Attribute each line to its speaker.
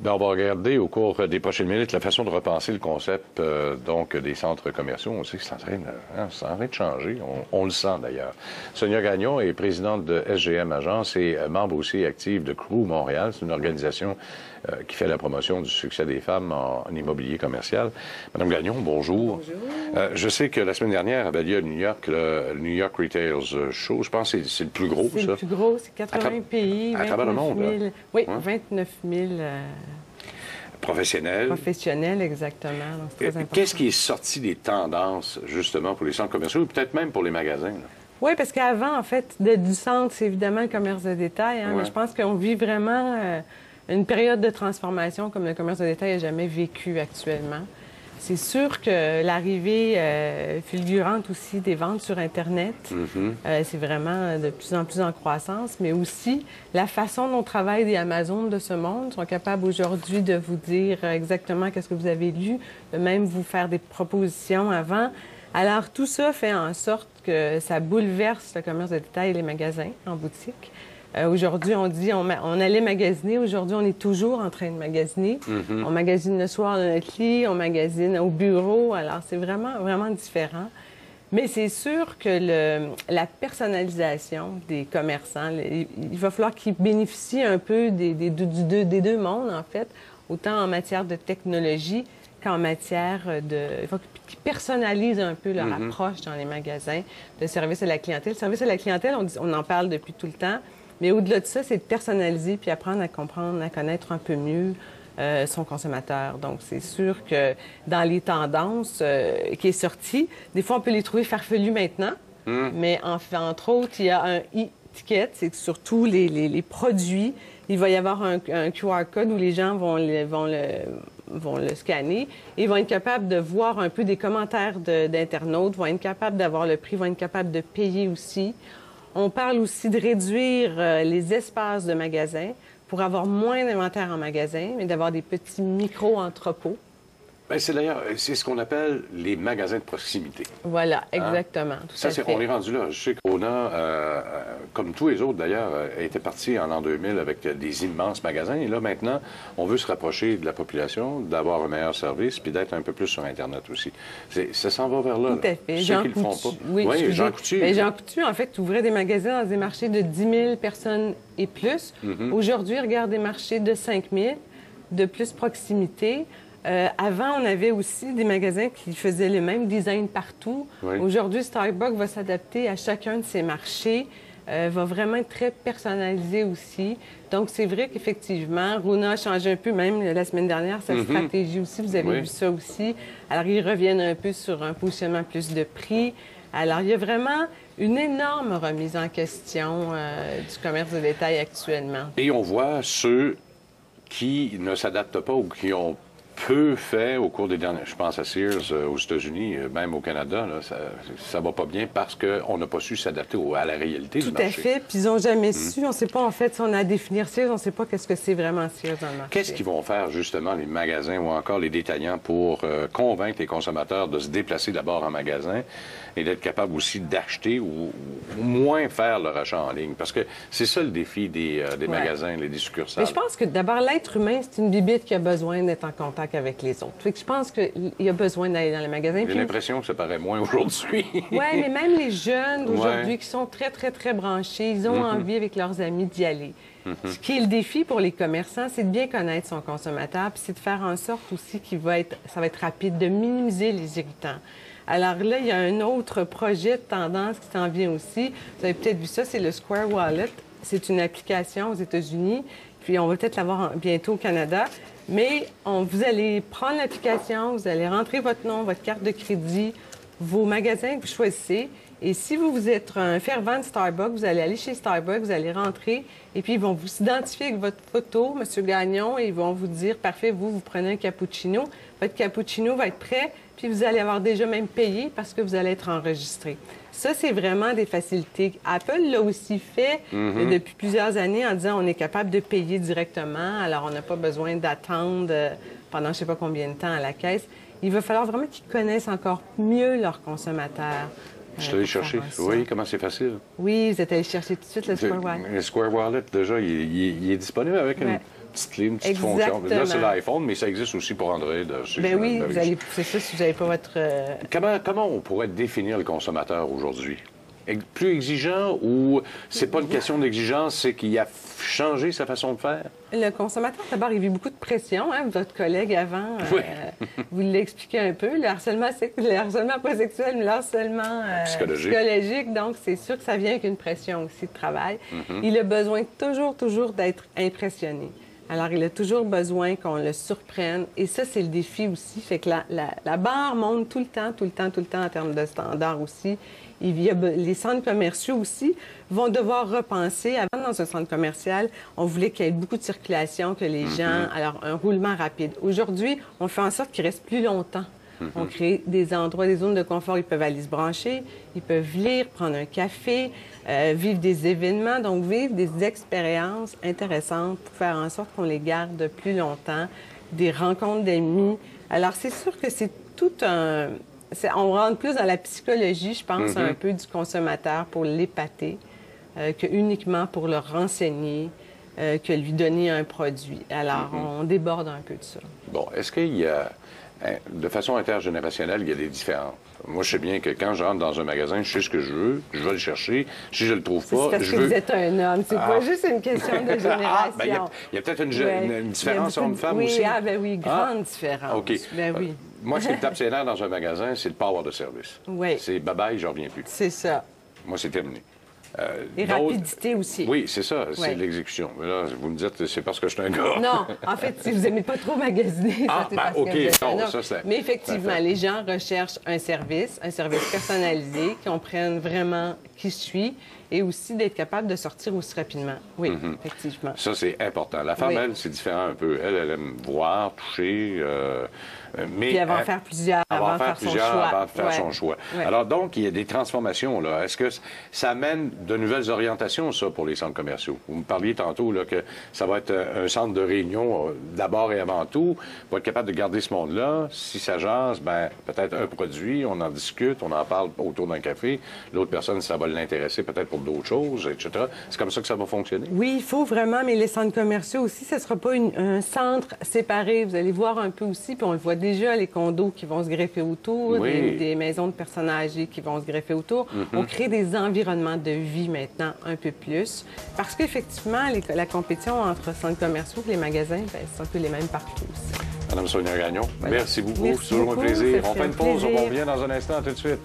Speaker 1: Bien, on va regarder au cours des prochaines minutes la façon de repenser le concept donc des centres commerciaux. On sait que c'est en train de changer. On le sent d'ailleurs. Sonia Gagnon est présidente de SGM Agence et membre aussi active de Crew Montréal. C'est une organisation qui fait la promotion du succès des femmes en immobilier commercial. Madame Gagnon, bonjour.
Speaker 2: Bonjour.
Speaker 1: Je sais que la semaine dernière avait lieu à New York le New York Retail Show. Je pense que c'est le plus gros, ça.
Speaker 2: C'est le plus gros, c'est 80 pays,
Speaker 1: à travers le monde,
Speaker 2: 000,
Speaker 1: là.
Speaker 2: oui,
Speaker 1: Hein?
Speaker 2: 29 000
Speaker 1: Professionnels.
Speaker 2: professionnels, exactement. Donc, c'est très important.
Speaker 1: Qu'est-ce qui est sorti des tendances, justement, pour les centres commerciaux ou peut-être même pour les magasins? Là?
Speaker 2: Oui, parce qu'avant, en fait, du centre, c'est évidemment le commerce de détail. Hein,
Speaker 1: Ouais.
Speaker 2: Mais je pense qu'on vit vraiment une période de transformation comme le commerce de détail n'a jamais vécu actuellement. C'est sûr que l'arrivée fulgurante aussi des ventes sur Internet, c'est vraiment de plus en plus en croissance, mais aussi la façon dont travaillent les Amazones de ce monde sont capables aujourd'hui de vous dire exactement qu'est-ce que vous avez lu, de même vous faire des propositions avant. Alors, tout ça fait en sorte que ça bouleverse le commerce de détail et les magasins en boutique. Aujourd'hui, on dit on allait magasiner. Aujourd'hui, on est toujours en train de magasiner. On magasine le soir dans notre lit, on magasine au bureau. Alors, c'est vraiment, vraiment différent. Mais c'est sûr que la personnalisation des commerçants, il va falloir qu'ils bénéficient un peu des deux mondes, en fait, autant en matière de technologie qu'en matière de... Il faut qu'ils personnalisent un peu leur approche dans les magasins de service à la clientèle. Le service à la clientèle, on en parle depuis tout le temps. Mais au-delà de ça, c'est de personnaliser puis apprendre à comprendre, à connaître un peu mieux son consommateur. Donc, c'est sûr que dans les tendances qui est sorties, des fois, on peut les trouver farfelues maintenant, mais entre autres, il y a un e-ticket, c'est que sur tous les produits, il va y avoir un QR code où les gens vont le scanner et vont être capables de voir un peu des commentaires d'internautes, vont être capables d'avoir le prix, vont être capables de payer aussi. On parle aussi de réduire les espaces de magasins pour avoir moins d'inventaire en magasin, mais d'avoir des petits micro-entrepôts.
Speaker 1: Bien, c'est ce qu'on appelle les magasins de proximité.
Speaker 2: Voilà, exactement. Tout à fait.
Speaker 1: On est rendu là. Je sais qu'on a, comme tous les autres d'ailleurs, était parti en l'an 2000 avec des immenses magasins. Et là, maintenant, on veut se rapprocher de la population, d'avoir un meilleur service, puis d'être un peu plus sur Internet aussi. Ça s'en va vers là.
Speaker 2: Tout à fait.
Speaker 1: Ceux qui le font pas.
Speaker 2: Oui,
Speaker 1: Jean Coutu.
Speaker 2: Bien, Jean Coutu, en fait, ouvrait des magasins dans des marchés de 10 000 personnes et plus. Aujourd'hui, il regarde des marchés de 5 000, de plus proximité. Avant, on avait aussi des magasins qui faisaient le même design partout.
Speaker 1: Oui.
Speaker 2: Aujourd'hui, Starbucks va s'adapter à chacun de ses marchés, va vraiment être très personnalisé aussi. Donc, c'est vrai qu'effectivement, Rona a changé un peu, même la semaine dernière, sa stratégie aussi. Vous avez vu ça aussi. Alors, ils reviennent un peu sur un positionnement plus de prix. Alors, il y a vraiment une énorme remise en question du commerce de détail actuellement.
Speaker 1: Et on voit ceux qui ne s'adaptent pas ou qui ont peu fait au cours des dernières... Je pense à Sears aux États-Unis, même au Canada, là, ça va pas bien parce qu'on n'a pas su s'adapter à la réalité du marché.
Speaker 2: Tout à fait. Puis ils n'ont jamais su. On ne sait pas, en fait, si on a à définir Sears, on ne sait pas qu'est-ce que c'est vraiment Sears dans le marché.
Speaker 1: Qu'est-ce qu'ils vont faire, justement, les magasins ou encore les détaillants pour convaincre les consommateurs de se déplacer d'abord en magasin et d'être capable aussi d'acheter ou moins faire leur achat en ligne? Parce que c'est ça le défi des magasins, des succursales.
Speaker 2: Mais je pense que d'abord, l'être humain, c'est une bibite qui a besoin d'être en contact avec les autres. Fait que je pense qu'il y a besoin d'aller dans les magasins.
Speaker 1: J'ai l'impression que ça paraît moins aujourd'hui.
Speaker 2: Oui, mais même les jeunes d'aujourd'hui qui sont très, très, très branchés, ils ont envie avec leurs amis d'y aller. Ce qui est le défi pour les commerçants, c'est de bien connaître son consommateur, puis c'est de faire en sorte aussi ça va être rapide, de minimiser les irritants. Alors là, il y a un autre projet de tendance qui s'en vient aussi. Vous avez peut-être vu ça, c'est le Square Wallet. C'est une application aux États-Unis, puis on va peut-être l'avoir bientôt au Canada. Mais vous allez prendre l'application, vous allez rentrer votre nom, votre carte de crédit, vos magasins que vous choisissez. Et si vous êtes un fervent de Starbucks, vous allez aller chez Starbucks, vous allez rentrer, et puis ils vont vous identifier avec votre photo, M. Gagnon, et ils vont vous dire, parfait, vous prenez un cappuccino. Votre cappuccino va être prêt, puis vous allez avoir déjà même payé parce que vous allez être enregistré. Ça, c'est vraiment des facilités. Apple l'a aussi fait depuis plusieurs années en disant on est capable de payer directement, alors on n'a pas besoin d'attendre pendant je ne sais pas combien de temps à la caisse. Il va falloir vraiment qu'ils connaissent encore mieux leurs consommateurs.
Speaker 1: Je suis allé chercher. Oui, comment c'est facile.
Speaker 2: Oui, vous êtes allé chercher tout de suite le Square Wallet.
Speaker 1: Le Square Wallet, déjà, il est disponible avec une petite clé, une petite fonction. Là, c'est l'iPhone, mais ça existe aussi pour Android.
Speaker 2: Ben oui, c'est ça, si vous n'avez pas votre...
Speaker 1: Comment on pourrait définir le consommateur aujourd'hui? Plus exigeant ou c'est pas une question d'exigence, c'est qu'il a changé sa façon de faire?
Speaker 2: Le consommateur, d'abord, il vit beaucoup de pression. Hein? Votre collègue avant,
Speaker 1: oui.
Speaker 2: Vous l'expliquez un peu. Le harcèlement pas sexuel, mais le harcèlement psychologique. Donc, c'est sûr que ça vient avec une pression aussi de travail. Il a besoin toujours d'être impressionné. Alors, il a toujours besoin qu'on le surprenne. Et ça, c'est le défi aussi. Fait que la barre monte tout le temps en termes de standards aussi. Les centres commerciaux aussi vont devoir repenser. Avant, dans un centre commercial, on voulait qu'il y ait beaucoup de circulation, que les gens... Alors, un roulement rapide. Aujourd'hui, on fait en sorte qu'il reste plus longtemps. On crée des endroits, des zones de confort. Ils peuvent aller se brancher, ils peuvent lire, prendre un café, vivre des événements, donc vivre des expériences intéressantes pour faire en sorte qu'on les garde plus longtemps, des rencontres d'amis. Alors, c'est sûr que c'est tout un... On rentre plus dans la psychologie, je pense, un peu du consommateur pour l'épater, que uniquement pour le renseigner, que lui donner un produit. Alors, on déborde un peu de ça.
Speaker 1: Bon, est-ce qu'il y a, de façon intergénérationnelle, il y a des différences? Moi, je sais bien que quand je rentre dans un magasin, je sais ce que je veux, je vais le chercher. Si je le trouve pas,
Speaker 2: c'est parce que vous êtes un homme. C'est pas juste une question de génération.
Speaker 1: Il y a peut-être une différence homme-femme aussi.
Speaker 2: Oui, grande différence.
Speaker 1: OK.
Speaker 2: Ben oui.
Speaker 1: Moi, ce qui me tape ses nerfs dans un magasin, c'est le power de service.
Speaker 2: Oui.
Speaker 1: C'est bye-bye, je reviens plus.
Speaker 2: C'est ça.
Speaker 1: Moi, c'est terminé.
Speaker 2: Et rapidité aussi.
Speaker 1: Oui, c'est ça, c'est l'exécution. Mais là, vous me dites, c'est parce que je suis un gars.
Speaker 2: Non, en fait, si vous n'aimez pas trop magasiner,
Speaker 1: OK, non, ça c'est...
Speaker 2: Mais effectivement, les gens recherchent un service personnalisé, qu'on prenne vraiment qui suit, et aussi d'être capable de sortir aussi rapidement. Oui, effectivement.
Speaker 1: Ça, c'est important. La femme, elle, c'est différent un peu. Elle aime voir, toucher, mais...
Speaker 2: Puis elle va en faire plusieurs avant de faire son choix.
Speaker 1: Avant de faire son choix. Alors, donc, il y a des transformations, là. Est-ce que ça amène de nouvelles orientations, ça, pour les centres commerciaux? Vous me parliez tantôt, là, que ça va être un centre de réunion, d'abord et avant tout, pour être capable de garder ce monde-là. Si ça jase, bien, peut-être un produit, on en discute, on en parle autour d'un café. L'autre personne, ça va l'intéresser peut-être pour d'autres choses, etc. C'est comme ça que ça va fonctionner?
Speaker 2: Oui, il faut vraiment, mais les centres commerciaux aussi, ce ne sera pas un centre séparé. Vous allez voir un peu aussi, puis on le voit déjà, les condos qui vont se greffer autour, des maisons de personnes âgées qui vont se greffer autour. On crée des environnements de vie maintenant un peu plus, parce qu'effectivement, la compétition entre centres commerciaux et les magasins, c'est un peu les mêmes partout aussi.
Speaker 1: Madame Sonia Gagnon, merci beaucoup.
Speaker 2: Merci
Speaker 1: C'est toujours
Speaker 2: beaucoup.
Speaker 1: un plaisir. On fait
Speaker 2: un
Speaker 1: une pause,
Speaker 2: plaisir.
Speaker 1: on revient dans un instant, tout de suite.